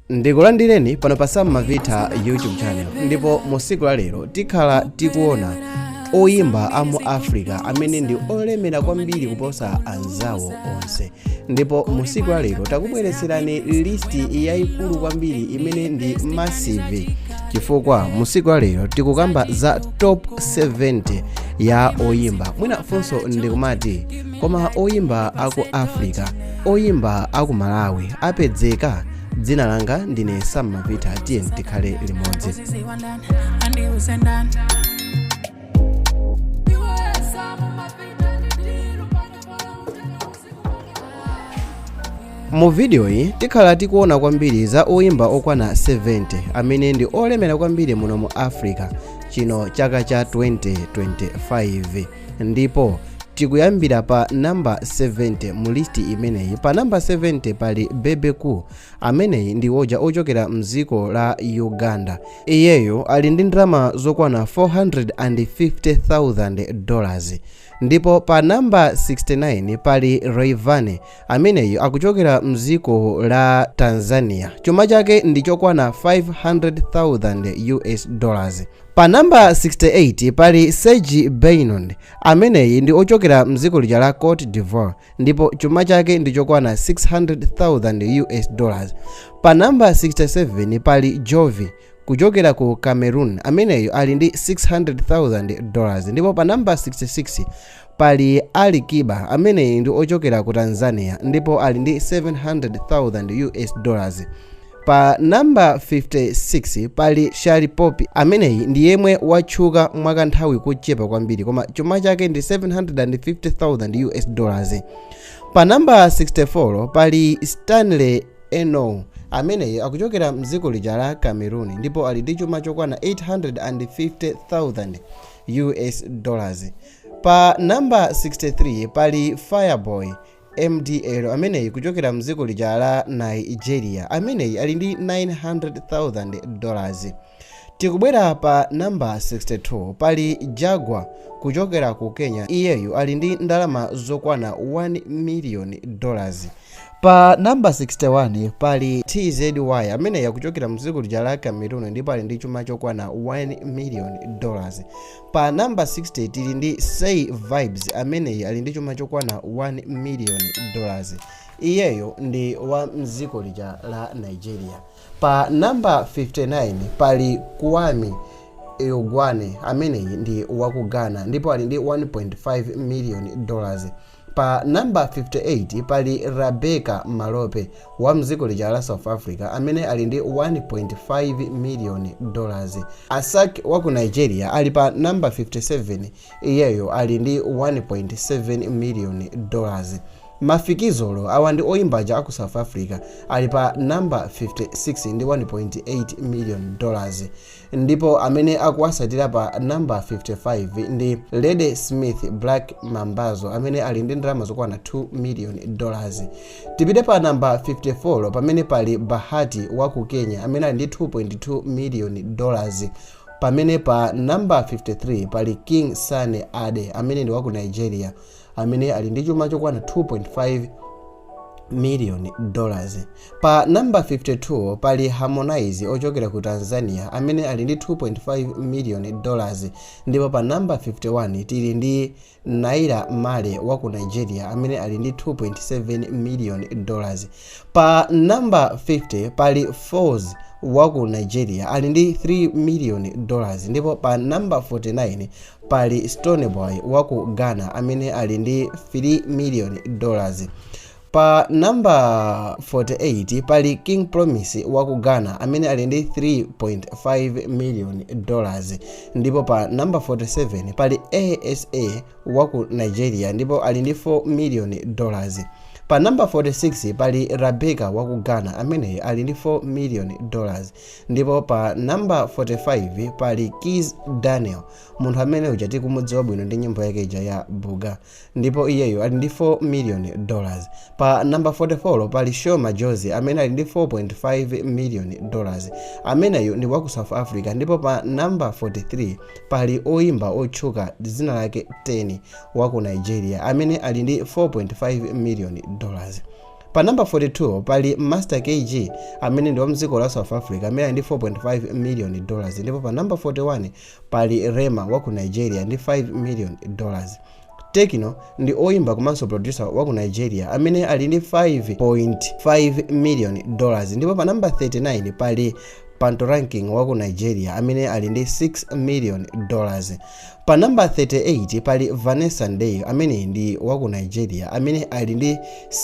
Ndikulandireni pano pa Sam Mavita YouTube channel, ndipo musiku la lero tikhala tikuona oyimba amu Africa amene ndi olemera kwambiri kuposa anzawo onse. Ndipo musiku la lero takubweretserani listi yayikulu kwambiri imene ndi massive, chifukwa musiku la lero tikukamba za top 70 ya oyimba. Mwina funso ndikumati koma oyimba aku Africa, oyimba aku Malawi apedzeka? Dzina langa ndine Sam Mavita, tiyeni tikhale limodzi. Mu video iyi tikhala tikuona kwambiri za oyimba okwana 70 amene ndi olemera kwambiri muno mu Africa chino chaka cha 2025, ndipo tikuyambira pa namba 70 mu listi imeneyi. Pa namba 70 pali Bebe Cool, ameneyi ndi woja ochokera mdziko la Uganda. Iyeyo ali ndi ndalama zokwana $450,000. Ndipo pa namba 69 pali Rayvanny, ameneyi akuchokera mdziko la Tanzania. Chuma chake ndi chokwana $500,000. Pa namba 68 pali Serge Beynon, ameneyi ndi ochokera mdziko lija la Cote d'Ivoire, ndipo chuma chake ndi chokwana $600,000. Pa namba 67 pali Jovi kuchokera ku Cameroon, ameneyo ali ndi $600,000. ndipo pa namba 66 pali Ali Kiba, ameneyi ndi ochokera ku Tanzania, ndipo ali ndi $700,000. Pa namba 56 pali Shali Popi, ameneyi ndi yemwe watchuka mwakanthawi kochepa kwambiri, koma chuma chake ndi $750,000. Pa namba 64 pali Stanley Enow, ameneyi akuchokera mdziko lija la Cameroon, ndipo ali ndi chuma chokwana $850,000. Pa namba 63 pali Fireboy MDL, ameneyi kuchokera mdziko lija la Nigeria, ameneyi ali ndi $900,000. Tikubwera pa namba 62 pali Jaguar kuchokera ku Kenya, iyeyu ali ndi ndalama zokwana $1 million. Pa namba 61 pali TZY, ameneyi akuchokera mdziko lija la Cameroon, ndipo ali ndi chuma chokwana $1 million. Pa namba 60 tili ndi Say Vibes, ameneyi ali ndi chuma chokwana $1 million. Iyeyo ndi wa mdziko lija la Nigeria. Pa namba 59 pali Kwame Eogwane, ameneyi ndi wa ku Ghana, ndipo ali ndi $1.5 million. Pa namba 58 pali Rebecca Malope wa mdziko lija la South Africa, amene ali ndi $1.5 million. Asake wa ku Nigeria ali pa namba 57, iyeyo ali ndi $1.7 million. Mafikizolo awa ndi oyimbaja aku South Africa, ali pa namba 56 ndi $1.8 million. Ndipo amene akuwasatira pa namba 55 ndi Lady Smith Black Mambazo, amene ali ndi ndalama zokwana $2 million. Tipite pa namba 54 pamene pali Bahati wa ku Kenya, amene ali ndi $2.2 million. Pamene pa namba 53 pali King Sane Ade, amene ndi wa ku Nigeria, amene ali ndi chuma chokwana $2.5 million. Pa namba 52 pali Harmonize ochokera ku Tanzania, amene ali ndi $2.5 million. Ndipo pa namba 51 tili ndi Naira Marley wa ku Nigeria, amene ali ndi $2.7 million. Pa namba 50 pali Foz wa ku Nigeria, ali ndi $3 million. Ndipo pa namba 49 pali Stone Boy wa ku Ghana, amene ali ndi $3 million. Pa namba 48 pali King Promise wa ku Ghana, amene ali ndi $3.5 million. Ndipo pa namba 47 pali ASA wa ku Nigeria, ndipo ali ndi $4 million. Pa namba 46 pali Rebecca wa ku Ghana, amene ali ndi $4 million. Ndipo pa namba 45 pali Kiss Daniel, munthu amene uja tikumudziwa bwino ndi nyimbo yake ija ya Buga, ndipo iyeyo ali ndi $4 million. Pa namba 44 pali Show Majozi, amene ali ndi $4.5 million. Ameneyo ndi wa ku South Africa. Ndipo pa namba 43 pali oyimba otchuka dzina lake 10 wa ku Nigeria, amene ali ndi $4.5 million. Pa number 42 pali Master KG amene ndi wa mdziko la South Africa amene ali ndi 4.5 million dollars. Ndipo pa number 41 pali Rema wa ku Nigeria ndi 5 million dollars. Tekno ndi oyimba komanso producer wa ku Nigeria amene ali ndi 5.5 million dollars. Ndipo pa number 39 pali Pantoranking wa ku Nigeria amene ali ndi 6 million dollars. Pa number 38 pali Vanessa Ndeye amene ndi wa ku Nigeria amene ali ndi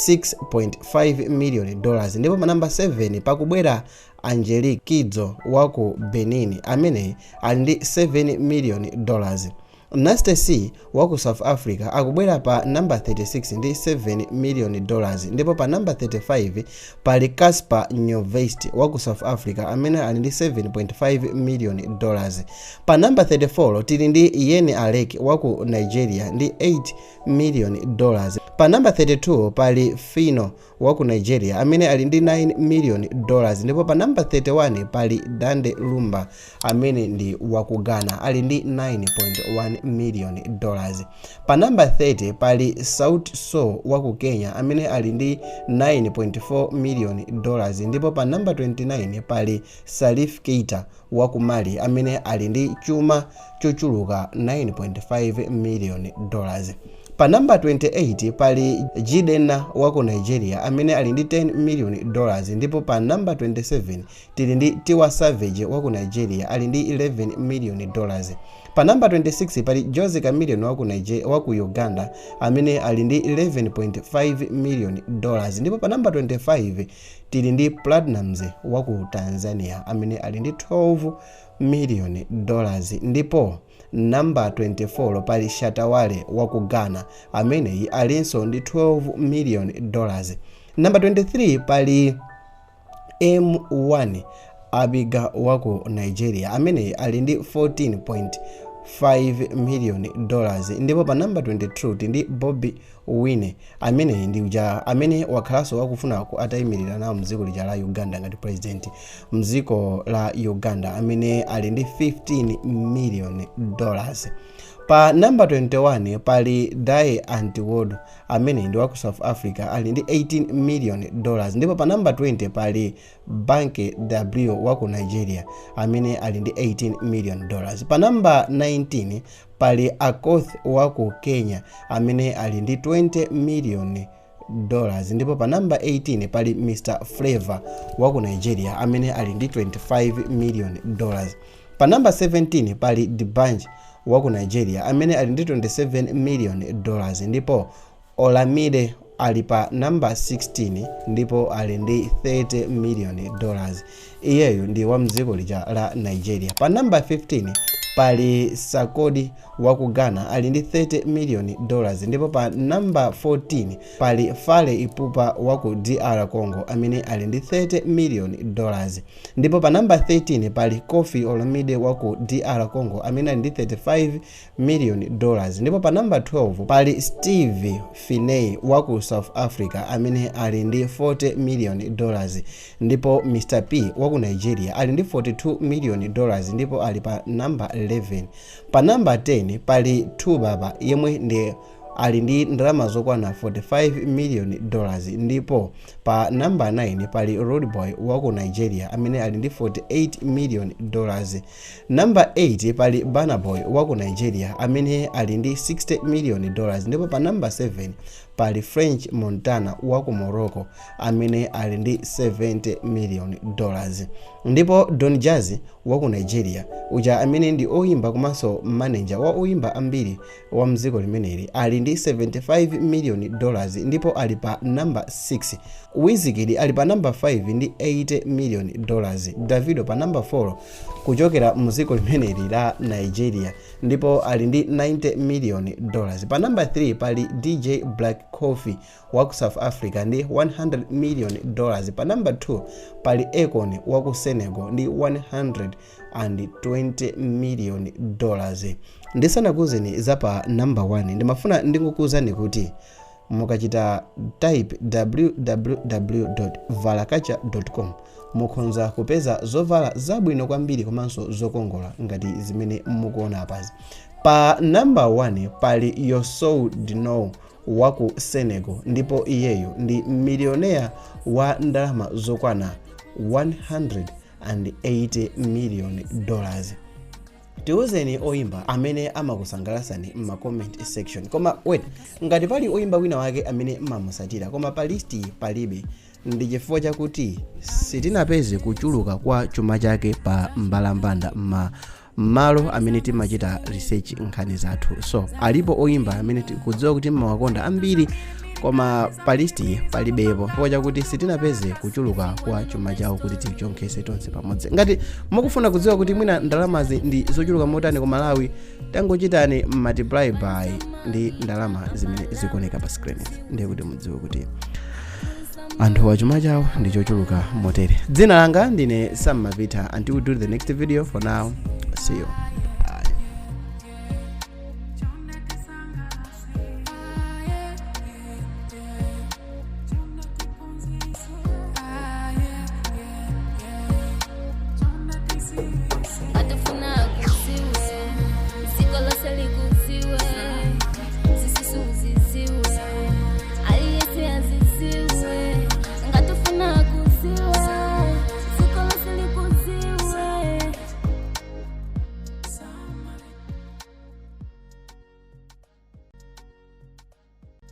6.5 million dollars. Ndipo pa number 7 pakubwera Angelique Kidjo wa ku Benin amene ali ndi 7 million dollars. Nasty C wa ku South Africa akubwera pa number 36 ndi 7 million dollars. Ndipo pa number 35 pali Casper Nyovest wa ku South Africa amene ali ndi 7.5 million dollars. Pa number 34 tili ndi Yeni Alek wa ku Nigeria ndi 8 million dollars. Pa number 32 pali Fino wa ku Nigeria amene ali ndi 9 million dollars. Ndipo pa number 31 pali Dande Lumba amene ndi wa ku Ghana ali ndi 9.1 million dollars. Pa number 30 pali Sauti Sol wa ku Kenya amene ali ndi 9.4 million dollars. Ndipo pa number 29 pali Salif Keita wa ku Mali amene ali ndi chuma chochuluka 9.5 million dollars. Pa number 28 pali Jidena wa ku Nigeria amene ali ndi 10 million dollars. Ndipo pa number 27 tili ndi Tiwa Savage wa ku Nigeria ali ndi 11 million dollars. Pa number 26 pali Jose Chameleone wa ku Uganda amene ali ndi 11.5 million dollars. Ndipo pa number 25 tili ndi Platnumz wa ku Tanzania amene ali ndi 12 million dollars. Ndipo number 24 pali Shatta Wale wa ku Ghana amene alinso ndi 12 million dollars. Number 23 pali M1 Abiga wa ku Nigeria amene ali ndi 14.5 million dollars. Ndipo pa number 22 ndi Bobby Wine amene ndi uja amene wakhalanso wakufuna atayimirira nawo mdziko lija la Uganda ngati president mdziko la Uganda amene ali ndi 15 million dollars. Pa number 21 pali Dae Antwoord amene ndi wa ku South Africa ali ndi 18 million dollars. Ndipo pa number 20 pali Banke W wa ku Nigeria amene ali ndi 18 million dollars. Pa number 19 pali Akoth wa ku Kenya amene ali ndi 20 million dollars. Ndipo pa number 18 pali Mr Flavor wa ku Nigeria amene ali ndi 25 million dollars. Pa number 17 pali D'banj wa ku Nigeria amene ali ndi 27 million dollars. Ndipo Olamide ali pa number 16 ndipo ali ndi 30 million dollars. Iyeyo ndi wa mdziko lija la Nigeria. Pa number 15 pali Sakodi wa ku Ghana ali ndi 30 million dollars. Ndipo pa number 14 pali Fale Ipupa wa ku DR Congo amene ali ndi 30 million dollars. Ndipo pa number 13 pali Koffi Olomide wa ku DR Congo amene ali ndi 35 million dollars. Ndipo pa number 12 pali Steve Finney wa ku South Africa amene ali ndi 40 million dollars. Ndipo Mr P wa ku Nigeria ali ndi 42 million dollars. Ndipo ali pa number 11. Pa number 10 pali Tubaba yemwe ndi ali ndi ndalama zokwana 45 million dollars. Ndipo pa number 9 pali Roadboy wa ku Nigeria amene ali ndi 48 million dollars. Number 8 pali Burna Boy wa ku Nigeria amene ali ndi 60 million dollars. Ndipo pa number 7 pali French Montana wa ku Morocco amene ali ndi 70 million dollars. Ndipo Don Jazzy wa ku Nigeria uja amene ndi oyimba komanso manager wa oyimba ambiri wa mdziko limeneli ali ndi 75 million dollars. Ndipo ali pa number 6. Wizkid ali pa number 5 ndi 80 million dollars. Davido pa number 4 kuchokera mdziko limeneli la Nigeria ndipo ali ndi 90 million dollars. Pa number 3 pali DJ Black Coffee wa ku South Africa ndi 100 million dollars. Pa number 2 pali Akon wa ku Senegal ndi 120 million dollars. Ndisanakuzeni za pa number 1 ndimafuna ndikukuuzani kuti mukachita type www.valaculture.com mukhonza kupeza zovala zabwino kwambiri komanso zokongola ngati zimene mukuona apazi. Pa number 1 pali Youssou N'Dour wa ku Senegal, ndipo iyeyo ndi milioneya wa ndalama zokwana $180 million. Tiuzeni oyimba amene amakusangalatsani m'ma comment section. Koma wait, ngati pali oyimba wina wake amene mamusatira koma pa listi palibe, ndi chifukwa chakuti sitinapeze kuchuluka kwa chuma chake pa mbalambanda malo amene timachita research nkhani zathu. So alipo oyimba amene tikudziwa kuti mmawakonda ambiri koma pa listi palibepo chifukwa chakuti sitinapeze kuchuluka kwa chuma chawo kuti tichonkhese tonse pamodzi. Ngati mukufuna kudziwa kuti mwina ndalamazi ndi zochuluka motani ku Malawi, tangochitani multiply by ndi ndalama zimene zikuoneka pa screen, ndiye kuti mudziwe kuti anthu wa chuma chawo ndi chochuluka motere. Dzina langa ndine Sam Mavita. Until we do the next video, for now, see you.